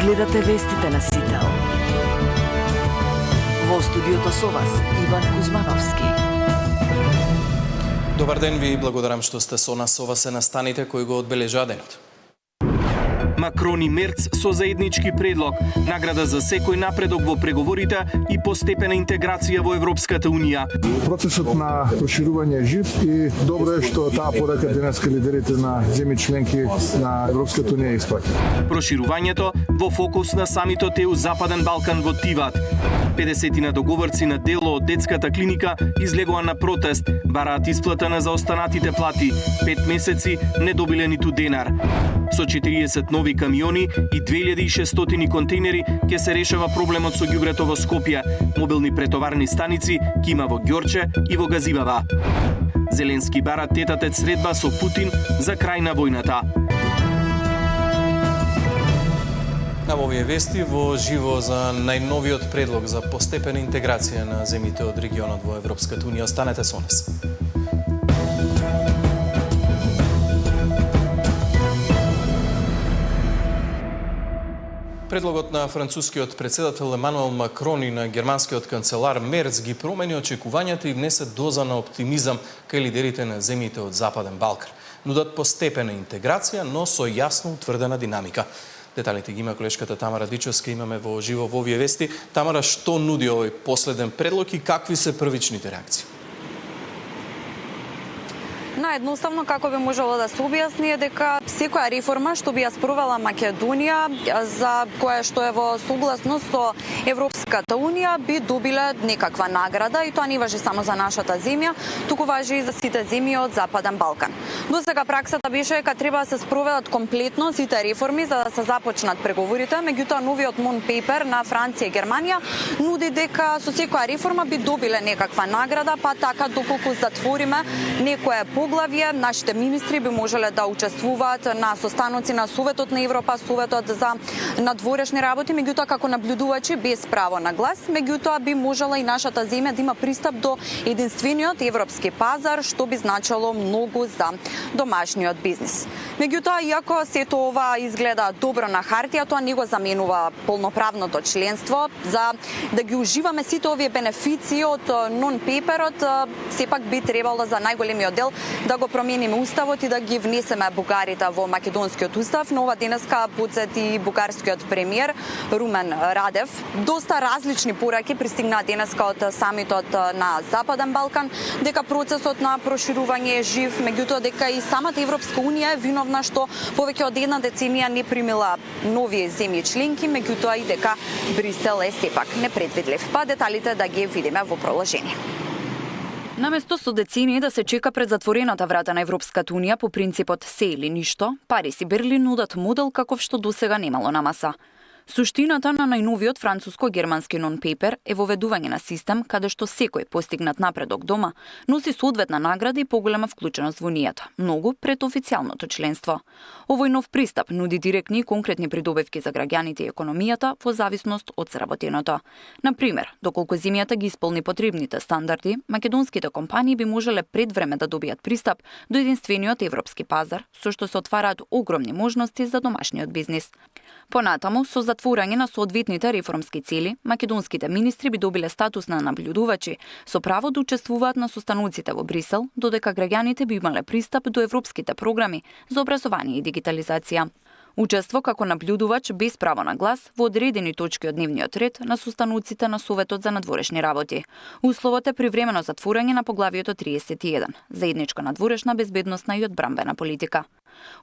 Гледате вестите на Сител. Во студиото со вас Иван Кузмановски. Добар ден ви и благодарам што сте со нас. Ова се настаните кои го одбележаа денот. Макрон и Мерц со заеднички предлог, награда за секој напредок во преговорите и постепена интеграција во Европската Унија. Процесот на проширување е жив и добро е што таа порака денеска лидерите на земји членки на Европската Унија испраќа. Проширувањето во фокус на самитот ЕУ Западен Балкан во Тиват. 50 договорци на дело од детската клиника излегоа на протест, бараат исплата на заостанатите плати. 5 месеци не добиле ниту денар. Со 40 нови камиони и 2600 контейнери ќе се решава проблемот со ѓубрето во Скопје. Мобилни претоварни станици ќе има во Ѓорче и во Газибава. Зеленски бара тетатет средба со Путин за крај на војната. На овие вести во живо за најновиот предлог за постепена интеграција на земјите од регионот во Европската Унија. Останете со нас. Предлогот на францускиот председател Емануел Макрон и на германскиот канцелар Мерц ги промени очекувањата и внесе доза на оптимизам кај лидерите на земјите од Западен Балкан. Нудат постепена интеграција, но со јасно утврдена динамика. Деталите ги има колешката Тамара Дичовска, имаме во живо во овие вести. Тамара, што нуди овој последен предлог и какви се првичните реакции? Наједноставно како би можело да се објасни е дека секоја реформа што би ја спровела Македонија, за која што е во согласност со Европската Унија, би добиле некаква награда и тоа не важи само за нашата земја, туку важи и за сите земји од Западен Балкан. Досега праксата беше дека треба да се спроведат комплетно сите реформи за да се започнат преговорите, меѓутоа новиот non-paper на Франција и Германија нуди дека со секоја реформа би добиле некаква награда, па така доколку затвориме некое поглавје, нашите министри би можеле да учествуваат на состаноци на Советот на Европа, Советот за надворешни работи, меѓутоа како наблюдувачи без право на глас, меѓутоа би можела и нашата земја да има пристап до единствениот европски пазар, што би значило многу за домашниот бизнис. Меѓутоа, иако сето ова изгледа добро на хартија, тоа не го заменува полноправното членство. За да ги уживаме сите овие бенефиции од non-paperот, сепак би требало за најголемиот дел да го промениме уставот и да ги внесеме бугарите во македонскиот устав. Но ова денеска подсети бугарскиот премиер Румен Радев. Доста различни пораки пристигнаа денеска од самитот на Западен Балкан, дека процесот на проширување е жив, меѓутоа дека и самата Европска Унија е виновна што повеќе од една деценија не примила нови земји членки, меѓутоа и дека Брисел е сепак непредвидлив. Па деталите да ги видиме во продолжение. Наместо со децении да се чека пред затворената врата на Европската Унија по принципот се или ништо, Париз и Берлин нудат модел каков што досега немало на маса. Суштината на најновиот француско-германски non-paper е воведување на систем каде што секој постигнат напредок дома носи соодветна награда и поголема вклученост во унијата, многу пред официјалното членство. Овој нов пристап нуди директни и конкретни придобивки за граѓаните и економијата во зависност од сработеното. На пример, доколку земјата ги исполни потребните стандарди, македонските компании би можеле пред време да добијат пристап до единствениот европски пазар, со што се отвараат огромни можности за домашниот бизнис. Понатаму, со затворање на соодветните реформски цели, македонските министри би добиле статус на наблюдувачи со право да учествуваат на состаноците во Брисел, додека граѓаните би имале пристап до европските програми за образование и дигитализација. Учество како наблюдувач без право на глас во одредени точки од дневниот ред на состаноците на Советот за надворешни работи. Условот е привремено затворање на поглавието 31, заедничка надворешна, безбедносна и одбрамбена политика.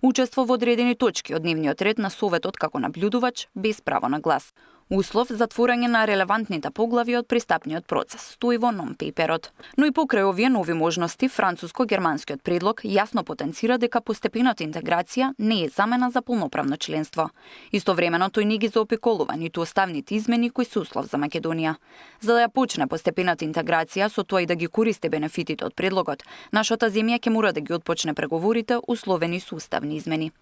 Учество во одредени точки од дневниот ред на Советот како наблюдувач без право на глас. Услов за затворање на релевантните поглави од пристапниот процес стои во non-paperот. Но и покрај овие нови можности, француско-германскиот предлог јасно потенцира дека постепената интеграција не е замена за полноправно членство. Истовремено тој не ги заопиколува ниту уставните измени кои се услов за Македонија. За да ја почне постепената интеграција, со тоа и да ги користи бенефитите од предлогот, нашата земја ќе мора да ги отпочне преговорите условени со уставни измени.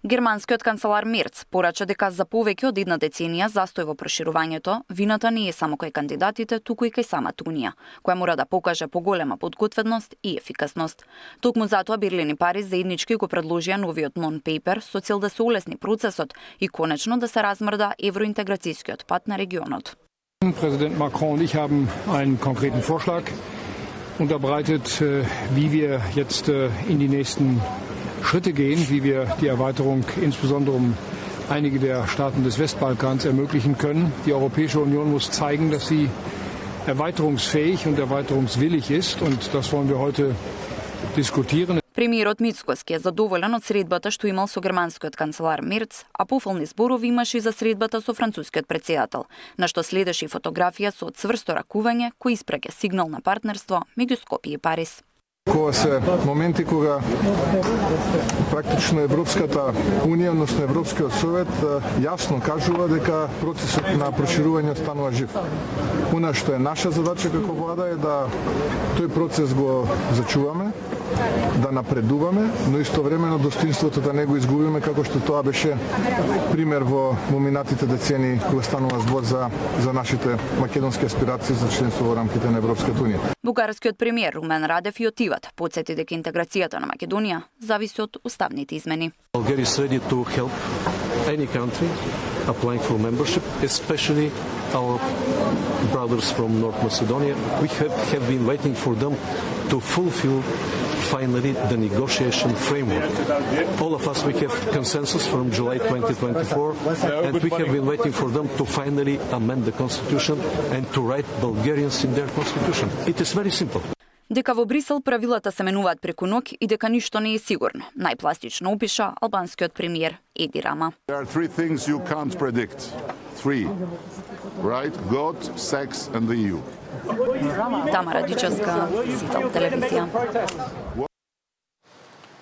Германскиот канцелар Мерц порача дека за повеќе од една деценија застој во проширувањето, вината не е само кај кандидатите, туку и кај самата Унија, која мора да покаже поголема подготвеност и ефикасност. Токму затоа Берлин и Париз заеднички го предложија новиот нон-пейпер со цел да се улесни процесот и конечно да се размрда евроинтеграцијскиот пат на регионот. Präsident Macron und ich haben einen konkreten Vorschlag unterbreitet, wie wir jetzt in die nächsten Schritte gehen, wie wir die Erweiterung insbesondere um einige der Staaten des Westbalkans ermöglichen können. Die Europäische Union muss zeigen, dass sie erweiterungsfähig und erweiterungswillig ist, und das wollen wir heute diskutieren. Премиерот Мицкоски е задоволен од средбата што имал со германскиот канцелар Мерц, а пофални зборови имаше и за средбата со францускиот претседател, на што следеше и фотографија со цврсто ракување кој испраќа сигнал на партнерство меѓу Скопје и Париз. Кога се моменти кога практично Европската Унија, односно Европскиот совет, јасно кажува дека процесот на проширување станува жив. Она што е наша задача како влада е да тој процес го зачуваме, да напредуваме, но истовремено достоинството да не го изгубиме, како што тоа беше пример во моминатите децени кога станува збор за нашите македонски аспирации за членство во рамките на Европската Унија. Бугарскиот премиер Румен Радев и отиват потсети дека интеграцијата на Македонија зависи од уставните измени. Bulgaria is ready to help any country applying for membership, especially our brothers from North Macedonia. We have been waiting for them to fulfill finally the negotiation framework. All of us, we have consensus from July 2024, and we have been waiting for them to finally amend the constitution and to write Bulgarians in their constitution. It is very simple. Дека во Брисел правилата се менуваат преку ноќ и дека ништо не е сигурно. Најпластично опиша албанскиот премиер Еди Рама. There are three things you can't predict. Three. Right? God, sex and the EU. Тамара Дичевска, Сител телевизија.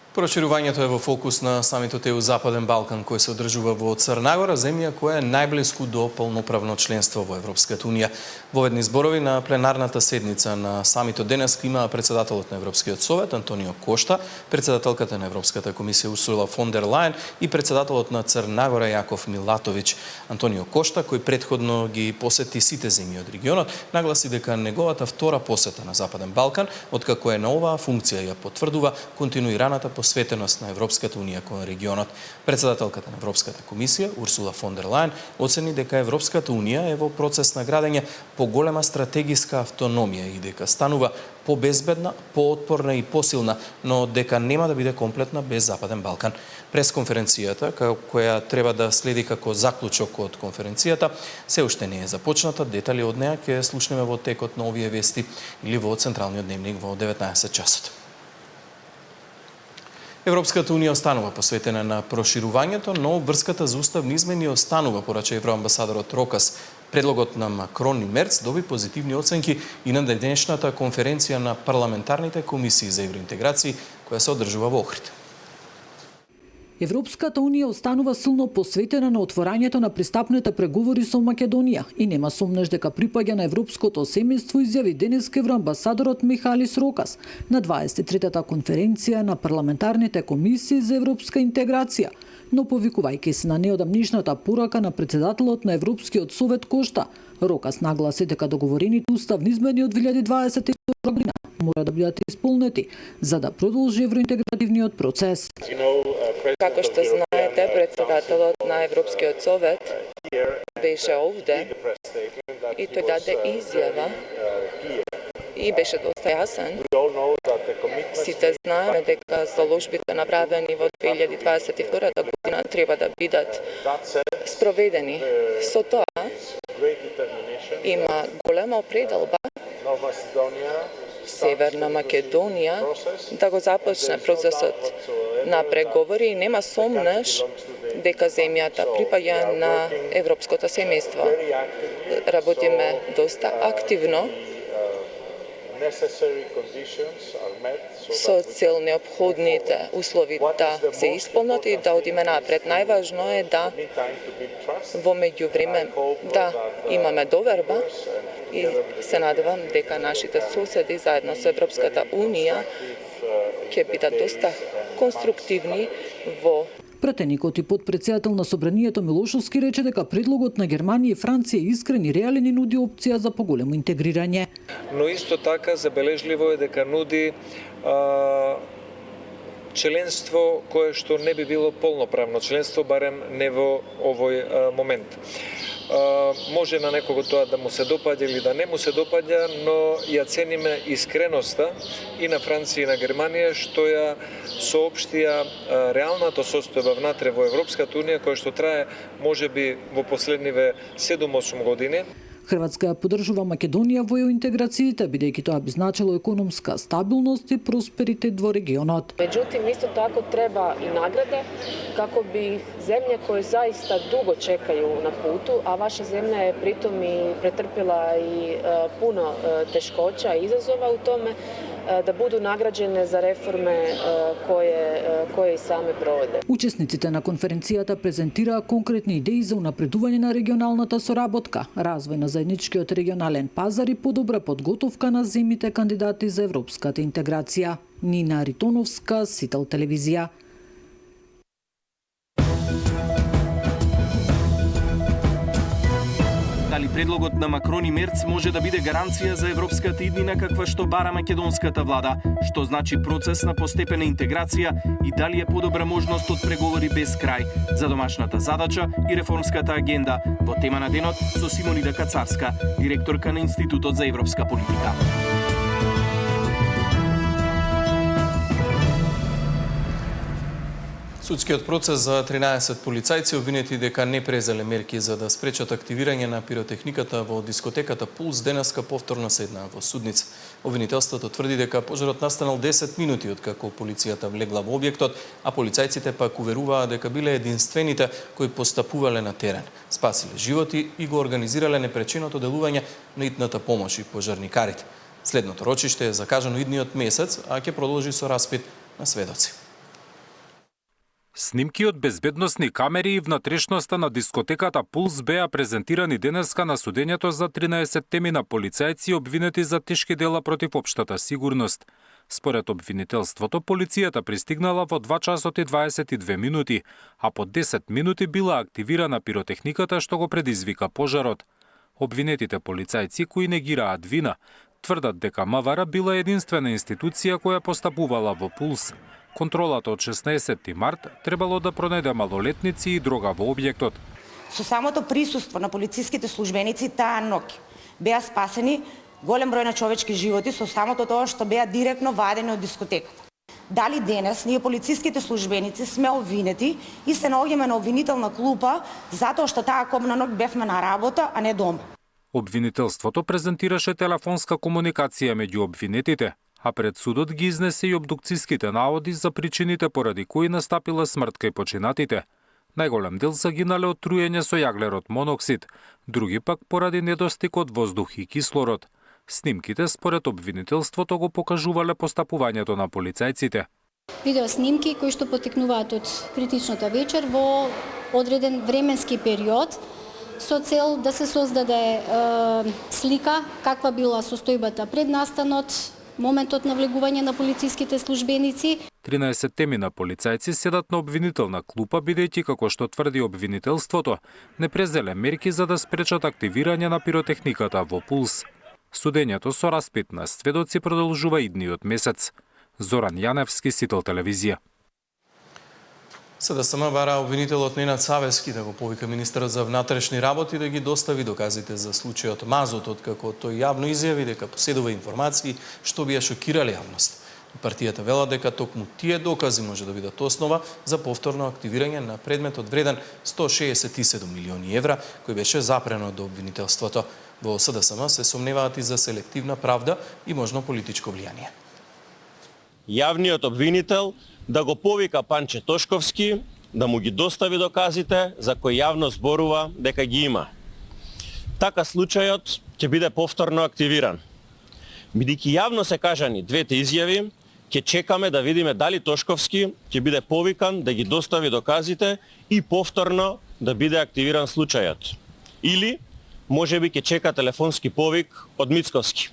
Проширувањето е во фокус на самитот ЕУ Западен Балкан, кој се одржува во Црнагора, земја која е најблиску до полноправно членство во Европската Унија. Во ведни зборови на пленарната седница на самитот денес има председателот на Европскиот совет Антонио Кошта, председателката на Европската комисија Урсула фон дер Лајен и председателот на Црнагора Јаков Милатовиќ. Антонио Кошта, кој претходно ги посети сите земји од регионот, нагласи дека неговата втора посета на Западен Балкан, откако е на оваа функција, ја потврдува континуираната посветеност на Европската Унија кон регионот. Председателката на Европската комисија Урсула фон дер Лајен оцени дека Европската Унија е во процес на градење поголема стратегиска автономија и дека станува побезбедна, поотпорна и посилна, но дека нема да биде комплетна без Западен Балкан. Пресконференцијата, која треба да следи како заклучок од конференцијата, се уште не е започната. Детали од неа ќе слушнеме во текот на овие вести или во централниот дневник во 19 часот. Европската Унија останува посветена на проширувањето, но врската за уставни измени останува, порача евроамбасадорот Рокас. Предлогот на Макрон и Мерц доби позитивни оценки и на денешната конференција на парламентарните комисии за евроинтеграција, која се одржува во Охрид. Европската Унија останува силно посветена на отворањето на пристапните преговори со Македонија и нема сомнеш дека припаѓа на европското семејство, изјави денес евроамбасадорот Михалис Рокас на 23-та конференција на парламентарните комисии за европска интеграција, но повикувајќи се на неодамнишната порака на председателот на Европскиот совет Кошта, Рокас нагласи дека договорените уставни измени од 2022 година мора да бидат исполнети за да продолжи евроинтегративниот процес. Како што знаете, председателот на Европскиот совет беше овде и тој даде изјава и беше доста јасен. Сите знаеме дека заложбите направени во 2022 година треба да бидат спроведени. Со тоа има голема определба Северна Македонија да го започне процесот на преговори и нема сомнеш дека земјата припаѓа на европското семејство. Работиме доста активно со цел неопходните услови да се исполнат и да одиме напред. Најважно е да во меѓувреме да имаме доверба и се надевам дека нашите соседи заедно со Европската Унија ќе бидат доста конструктивни во Пратеникот и подпредседател на Собранието Милошовски рече дека предлогот на Германија и Франција е искрен и реален и нуди опција за поголемо интегрирање. Но исто така забележливо е дека нуди членство кое што не би било полноправно членство, барем не во овој момент. Може на некого тоа да му се допаѓа или да не му се допаѓа, но ја цениме искреноста и на Франција и на Германија што ја соопштија реалната состојба внатре во Европската унија која што трае можеби во последниве 7-8 години. Хрватска ја поддржува Македонија во интеграциите, бидејќи тоа би значило економска стабилност и просперитет во регионот. Меđutim, исто тако треба и награде како би земје кои заиста дуго чекају на путу, а ваша земја е притом и претрпела и пуно тешкоќа и изазова у томе, да буду награđene за реформе кои сами проводе. Учесниците на конференцијата презентираа конкретни идеи за унапредување на регионалната соработка, развој на заедничкиот регионален пазар и подобра подготовка на земјите кандидати за европската интеграција. Нина Ритоновска, Сител телевизија. Дали предлогот на Макрон и Мерц може да биде гаранција за европската иднина каква што бара македонската влада, што значи процес на постепена интеграција и дали е подобра можност од преговори без крај за домашната задача и реформската агенда, во тема на денот со Симонида Кацарска, директорка на Институтот за европска политика. Судскиот процес за 13 полицајци обвинети дека не презеле мерки за да спречат активирање на пиротехниката во дискотеката Пулс денеска повторно седнаа во судница. Обвинителството тврди дека пожарот настанал 10 минути откако полицијата влегла во објектот, а полицајците пак уверуваа дека биле единствените кои постапувале на терен, спасиле животи и го организирале непреченото делување на итната помош и пожарникарите. Следното рочиште е закажано идниот месец, а ќе продолжи со распит на сведоци. Снимки од безбедносни камери и внатрешноста на дискотеката Пулс беа презентирани денеска на судењето за 13 теми на полицајци обвинети за тешки дела против општата сигурност. Според обвинителството, полицијата пристигнала во 2 часот и 22 минути, а по 10 минути била активирана пиротехниката што го предизвика пожарот. Обвинетите полицајци кои негираат вина, тврдат дека МВР била единствена институција која постапувала во Пулс. Контролата од 16 март требало да пронеде малолетници и дрога во објектот. Со самото присуство на полициските службеници таа ноќ беа спасени голем број на човечки животи со самото тоа што беа директно вадени од дискотеката. Дали денес ние полициските службеници сме обвинети и се наоѓаме на обвинителна клупа затоа што таа кобна ноќ бевме на работа, а не дома. Обвинителството презентираше телефонска комуникација меѓу обвинетите, а пред судот ги изнесе и обдукциските наоди за причините поради кои настапила смрт кај починатите. Најголем дел загинале од труење со јаглерод моноксид, други пак поради недостиг од воздух и кислород. Снимките според обвинителството го покажувале постапувањето на полицајците. Видео снимки кои што потекнуваат од критичната вечер во одреден временски период со цел да се создаде слика каква била состојбата пред настанот, моментот на влегување на полициските службеници. 13 теми на полицајци седат на обвинителна клупа, бидејќи, како што тврди обвинителството, не презеле мерки за да спречат активирање на пиротехниката во Пулс. Судењето со распит на сведоци продолжува идниот месец. Зоран Јаневски, Сител телевизија. СДСМ бара обвинителот Ненад Савески да го повика министерот за внатрешни работи да ги достави доказите за случајот Мазот, откако тој јавно изјави дека поседува информации што би ја шокирале јавност. Партијата вела дека токму тие докази може да бидат основа за повторно активирање на предметот вреден 167 милиони евра, кој беше запрено до обвинителството. Во СДСМ се сомневаат и за селективна правда и можно политичко влијание. Јавниот обвинител да го повика Панче Тошковски, да му ги достави доказите за кои јавно зборува дека ги има. Така случајот ќе биде повторно активиран. Бидејќи јавно се кажани двете изјави, ќе чекаме да видиме дали Тошковски ќе биде повикан да ги достави доказите и повторно да биде активиран случајот. Или можеби ќе чека телефонски повик од Мицковски.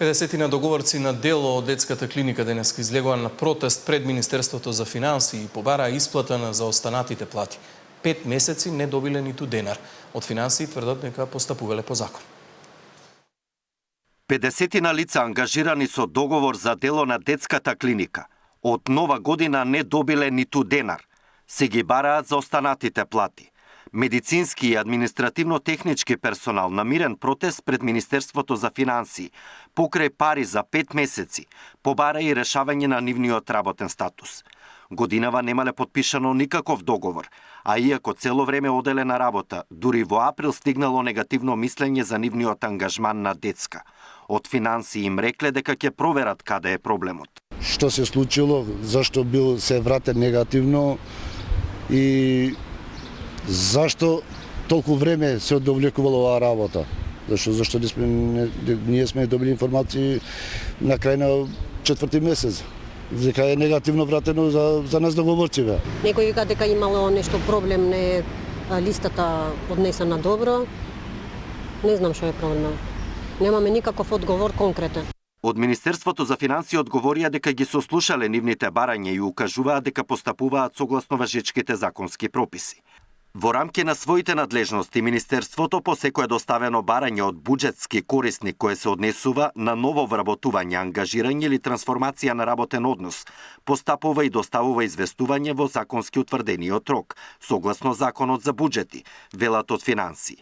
50 на договорци на дело од детската клиника денеска излегоа на протест пред Министерството за финансии и побараа исплата на заостанатите плати. 5 месеци не добиле ниту денар. Од финансии тврдат дека постапувале по закон. 50 на лица ангажирани со договор за дело на детската клиника од нова година не добиле ниту денар. Се ги бараат за останатите плати. Медицински и административно-технички персонал на мирен протест пред Министерството за финансии покрај пари за 5 месеци побара и решавање на нивниот работен статус. Годинава немале подпишано никаков договор, а иако цело време оделе на работа, дури во април стигнало негативно мислење за нивниот ангажман на детска. Од финансии им рекле дека ќе проверат каде е проблемот. Што се случило, зашто бил се вратен негативно и зашто толку време се одовлекувала оваа работа? Зашто ние сме добили информации на крај на 4-ти месец. Дека е негативно вратено за нас договорците. Некој вика дека имало нешто проблем, не е листата поднесена добро. Не знам што е проблемот. Немаме никаков одговор конкретен. Од Министерството за финансии одговорија дека ги сослушале нивните барања и укажуваат дека постапуваат согласно важечките законски прописи. Во рамки на своите надлежности, Министерството по секое доставено барање од буџетски корисник кое се однесува на ново вработување, ангажирање или трансформација на работен однос, постапува и доставува известување во законски утврдениот рок, согласно Законот за буџети, велат од финансии.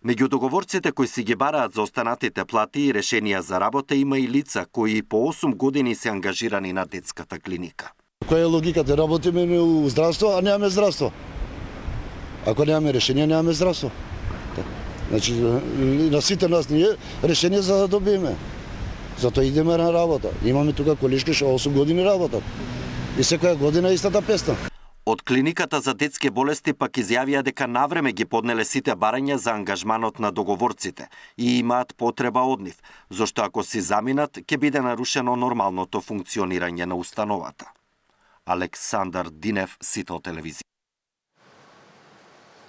Меѓу договорците кои си ги бараат за останатите плати и решенија за работа има и лица кои по 8 години се ангажирани на детската клиника. Која е логиката? Работиме у здравство, а немаме здравство. Ако немаме решение, немаме здравство. Значи, на сите нас ние решение за да добиеме. Затоа идеме на работа. Имаме тука колешки што 8 години работат. И секоја година истата песна. Од клиниката за детски болести пак изјавија дека навреме ги поднеле сите барања за ангажманот на договорците и имаат потреба од нив, зашто ако си заминат, ќе биде нарушено нормалното функционирање на установата. Александар Динев, Сител телевизија.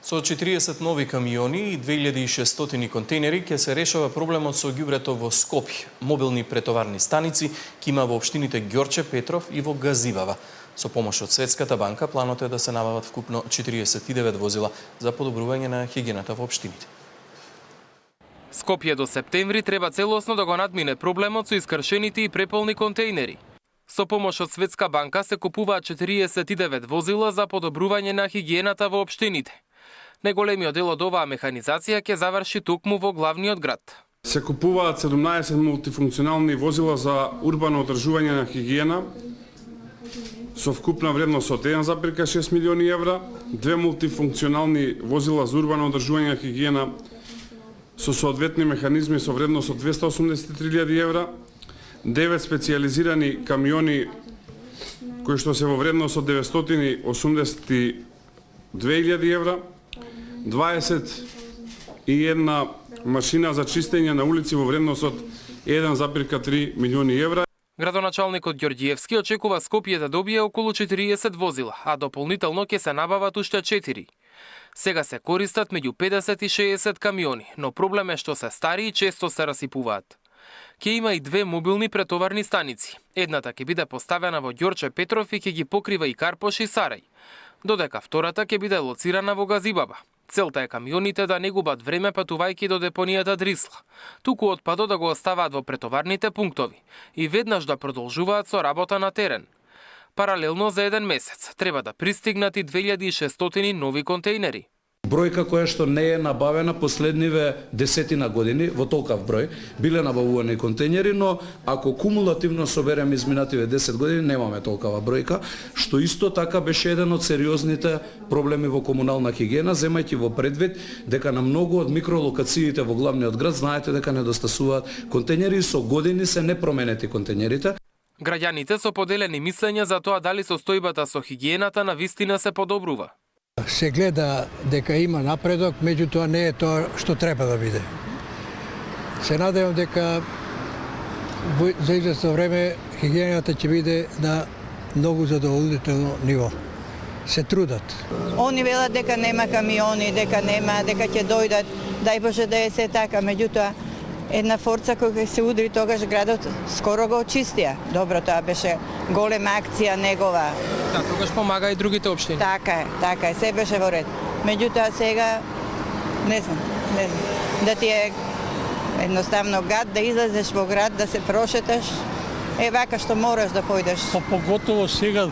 Со 40 нови камиони и 2600 контейнери ќе се решава проблемот со ѓубрето во Скопје. Мобилни претоварни станици ќе има во општините Ѓорче, Петров и во Газибава. Со помош од Светската банка планот е да се набават вкупно 49 возила за подобрување на хигиената во општините. Скопје до септември треба целосно да го надмине проблемот со искршените и преполни контейнери. Со помош од Светска банка се купуваат 49 возила за подобрување на хигиената во општините. Најголемиот дел од оваа механизација ќе заврши токму во главниот град. Се купуваат 17 мултифункционални возила за урбано одржување на хигиена со вкупна вредност од 1,6 милиони евра, 2 мултифункционални возила за урбано одржување на хигиена со соодветни механизми со вредност од 283.000 евра, 9 специјализирани камиони кои што се во вредност од 982.000 евра, 21 машина за чистење на улици во вредност од 1,3 милиони евра. Градоначалникот Ѓорѓиевски очекува Скопје да добие околу 40 возила, а дополнително ќе се набават уште 4. Сега се користат меѓу 50 и 60 камиони, но проблем е што се стари и често се расипуваат. Ќе има и 2 мобилни претоварни станици. Едната ќе биде поставена во Ѓорче, Петров и ќе ги покрива и Карпош и Сарај, додека втората ќе биде лоцирана во Газибаба. Целта е камионите да не губат време патувајќи до депонијата Дрисла, туку отпадот да го оставаат во претоварните пунктови и веднаш да продолжуваат со работа на терен. Паралелно за еден месец треба да пристигнат и 2600 нови контейнери. Бројка која што не е набавена последниве десетина години, во толкав број, биле набавувани контейнери, но ако кумулативно соберем изминативе 10 години, немаме толкава бројка, што исто така беше еден од сериозните проблеми во комунална хигиена, земајќи во предвид дека на многу од микролокациите во главниот град знаете дека недостасуваат контейнери и со години се непроменети контейнерите. Граѓаните со поделени мислења за тоа дали состојбата со хигиената на вистина се подобрува. Се гледа дека има напредок, меѓутоа не е тоа што треба да биде. Се надевам дека за известно време хигиената ќе биде на многу задоволително ниво. Се трудат. Они велат дека нема камиони, дека ќе дојдат, дај Боже да е се така, меѓутоа една форца која се удри, тогаш градот скоро го очистија. Добро, тоа беше голема акција негова. Да, тогаш помага и другите општини. Така е, се беше во ред. Меѓутоа сега, не знам, да ти е едноставно гад да излезеш во град, да се прошеташ, вака што мораш да појдеш. Поготово сега,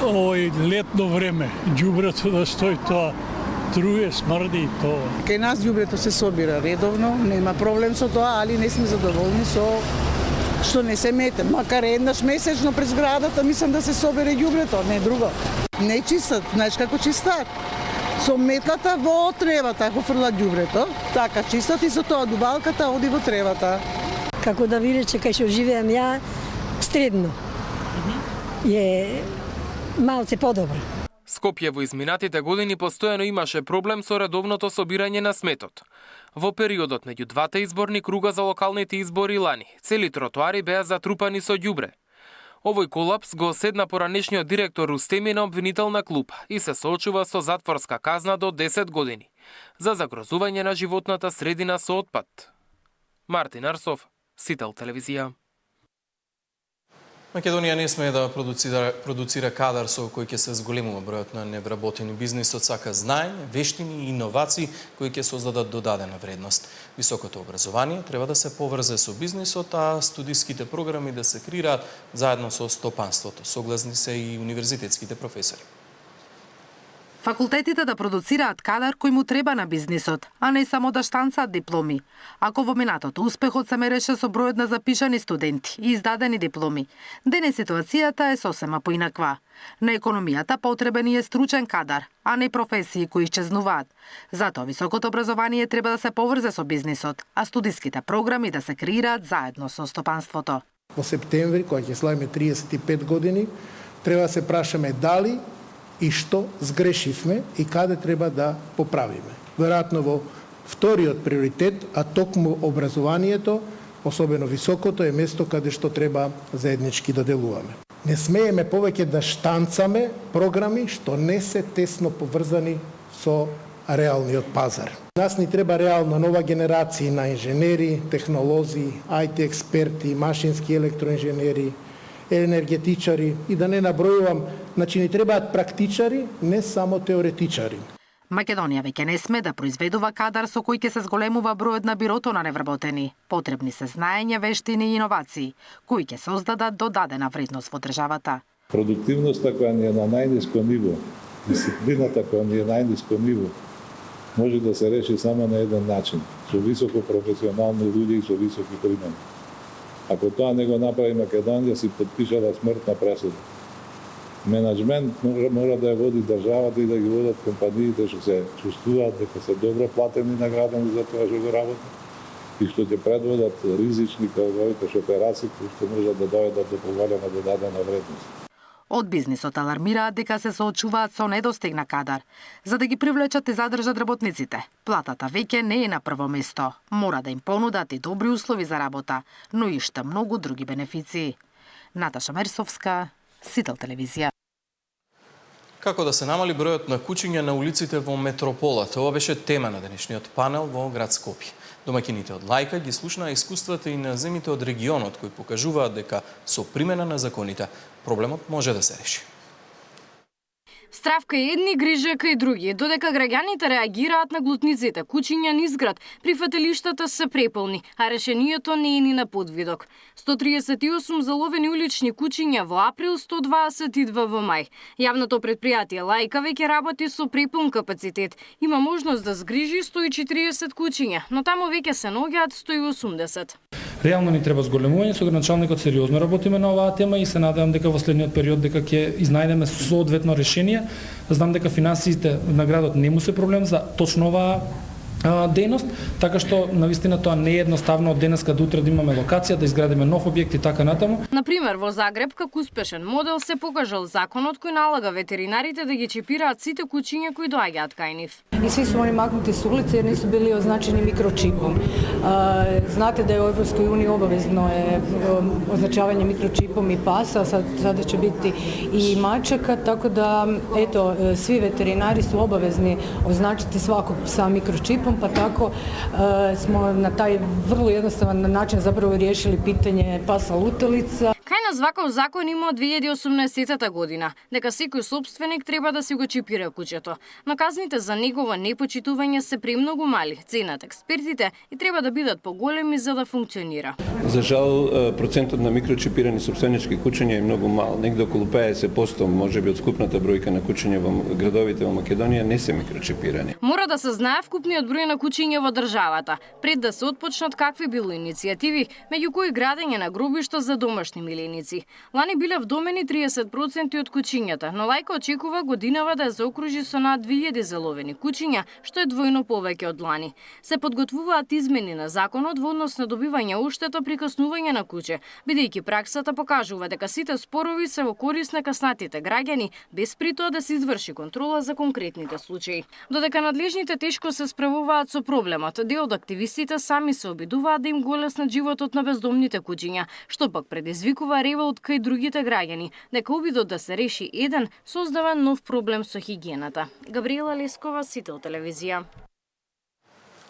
летно време, ѓубрето да стои тоа, труе, смрди и тоа. Кај нас ѓубрето се собира редовно, нема проблем со тоа, али не сме задоволни со што не се мете. Макар еднаш месечно през градата, мислам да се собере ѓубрето, не друго. Не чистат, знаеш како чистат? Со метлата во тревата го фрлат ѓубрето, така чистат и со тоа дубалката оди во тревата. Како да ви рече, кај што живеам ја, средно. Е малце подобро. Скопје во изминатите години постојано имаше проблем со редовното собирање на сметот. Во периодот меѓу двата изборни круга за локалните избори лани, цели тротоари беа затрупани со ѓубре. Овој колапс го оседна поранешниот директор Рустеми на обвинителна клупа и се соочува со затворска казна до 10 години за загрозување на животната средина со отпад. Мартин Арсов, Сител телевизија. Македонија не смее да продуцира кадар со кој ќе се зголемува бројот на невработени. Бизнисот сака знаење, вештини и иновации кои ќе создадат додадена вредност. Високото образование треба да се поврзе со бизнисот, а студиските програми да се креираат заедно со стопанството. Согласни се и универзитетските професори. Факултетите да продуцираат кадар кој му треба на бизнисот, а не само да штанцаат дипломи. Ако во минатото успехот се мереше со бројот на запишани студенти и издадени дипломи, денес ситуацијата е сосема поинаква. На економијата потребен е стручен кадар, а не професии кои исчезнуваат. Затоа високото образование треба да се поврзе со бизнисот, а студиските програми да се креираат заедно со стопанството. Во септември, кога ќе славиме 35 години, треба да се прашаме дали и што сгрешивме и каде треба да поправиме. Веројатно во вториот приоритет, а токму образованието, особено високото, е место каде што треба заеднички да делуваме. Не смееме повеќе да штанцаме програми што не се тесно поврзани со реалниот пазар. Нас ни треба реално нова генерација на инженери, технолози, IT експерти, машински електроинженери, енергетичари и да не набројувам, значи ни требаат практичари, не само теоретичари. Македонија веќе не сме да произведува кадар со кој ќе се зголемува бројот на бирото на невработени. Потребни се знаење, вештини и иновации, кои ќе создадат додадена вредност во државата. Продуктивноста која ни е на најниско ниво, дисциплината која ни е најниско ниво, може да се реши само на еден начин, со високо професионални луѓе и со високи примери. Ако тоа не го направи Македонија, си подпишала смртна пресуда. Менеджмент мора да ја води државата и да ги водат компаниите што се чувствуваат дека се добро платени и наградени за тоа што го работат и што ќе предводат ризични кај операции кои што можат да доведат до поголема додадена вредност. Од бизнисот алармираат дека се соочуваат со недостиг на кадар. За да ги привлечат и задржат работниците, платата веќе не е на прво место. Мора да им понудат и добри услови за работа, но и уште многу други бенефиции. Наташа Мерсовска, Сител телевизија. Како да се намали бројот на кучиња на улиците во метрополата? Ова беше тема на денешниот панел во град Скопје. Домаќините од Лајка ги слушнаа искуствата и на земите од регионот кои покажуваат дека со примена на законите проблемот може да се реши. Стравка едни, грижака и други. Додека граѓаните реагираат на глутниците, кучиња низ град, прифателиштата се преполни, а решението не е ни на подвидок. 138 заловени улични кучиња во април, 122 во мај. Јавното предпријатие Лајка веќе работи со препун капацитет. Има можност да згрижи 140 кучиња, но таму веќе се наоѓаат 180. Реално ни треба зголемување, со градоначалникот сериозно работиме на оваа тема и се надевам дека во следниот период дека ќе изнајдеме соодветно решение. Знам дека финансиите на градот не му се проблем за точно оваа дејност, така што навистина тоа не е едноставно од денеска до утре да имаме локација, да изградиме нов објект и така натаму. Например, во Загреб како успешен модел се покажал законот кој налага ветеринарите да ги чипираат сите кучиња кои доаѓаат кај нив. i svi su oni maknuti s ulice jer nisu bili označeni mikročipom. Znate da je u Europskoj uniji obavezno je označavanje mikročipom i pasa, sada će biti i mačaka, tako da eto, svi veterinari su obavezni označiti svakog psa mikročipom, pa tako smo na taj vrlo jednostavan način zapravo riješili pitanje pasa lutalica. Кај нас ваков закон има од 2018 година, дека секој собственик треба да си го чипира куќето. Но казните за негово непочитување се премногу мали, ценат експертите, и треба да бидат поголеми за да функционира. За жал, процентот на микрочипирани собственички куќиња е многу мал. Негде околу 50%, можеби од скупната бројка на куќиња во градовите во Македонија не се микрочипирани. Мора да се знае вкупниот број на куќиња во државата, пред да се отпочнат какви било иницијативи, меѓу кои градење на гробишта за домашни миленици. Лани биле вдомени 30% од куќињата, но Лајка очекува годинава да ја заокружи со над 2000 заловени куќиња, што е двојно повеќе од лани. Се подготвуваат измени на законот во однос на добивање уштета при каснување на куќе, бидејќи праксата покажува дека сите спорови се во корист на каснатите граѓани, без при тоа да се изврши контрола за конкретните случаи. Додека надлежните тешко се справуваат со проблемот, дел од активистите сами се обидуваат да им го олеснат животот на бездомните куќиња, што пак предизвикува револт кај другите граѓани, дека обидот да се реши еден создава нов проблем со хигиената. Габриела Лескова, Сител телевизија.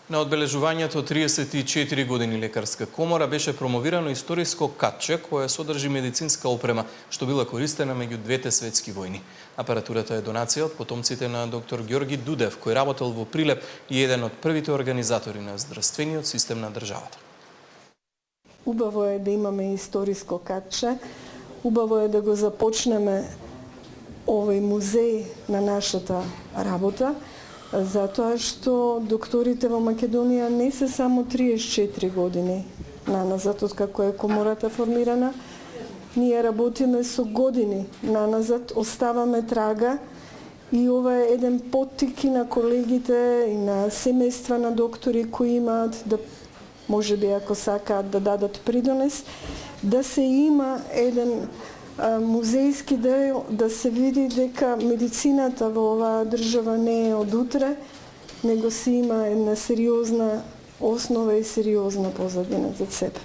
На одбележувањето 34 години лекарска комора беше промовирано историско катче кое содржи медицинска опрема што била користена меѓу двете светски војни. Апаратурата е донација од потомците на доктор Ѓорги Дудев, кој работел во Прилеп и еден од првите организатори на здравствениот систем на државата. Убаво е да имаме историско катче, убаво е да го започнеме овој музеј на нашата работа, затоа што докторите во Македонија не се само 34 години наназад од како е комората формирана. Ние работиме со години наназад, оставаме трага и ова е еден поттик и на колегите и на семејства на доктори кои имаат да можеби ако сакаат да дадат придонес, да се има еден музејски дел, да се види дека медицината во оваа држава не е од утре, него си има една сериозна основа и сериозна позадина за себе.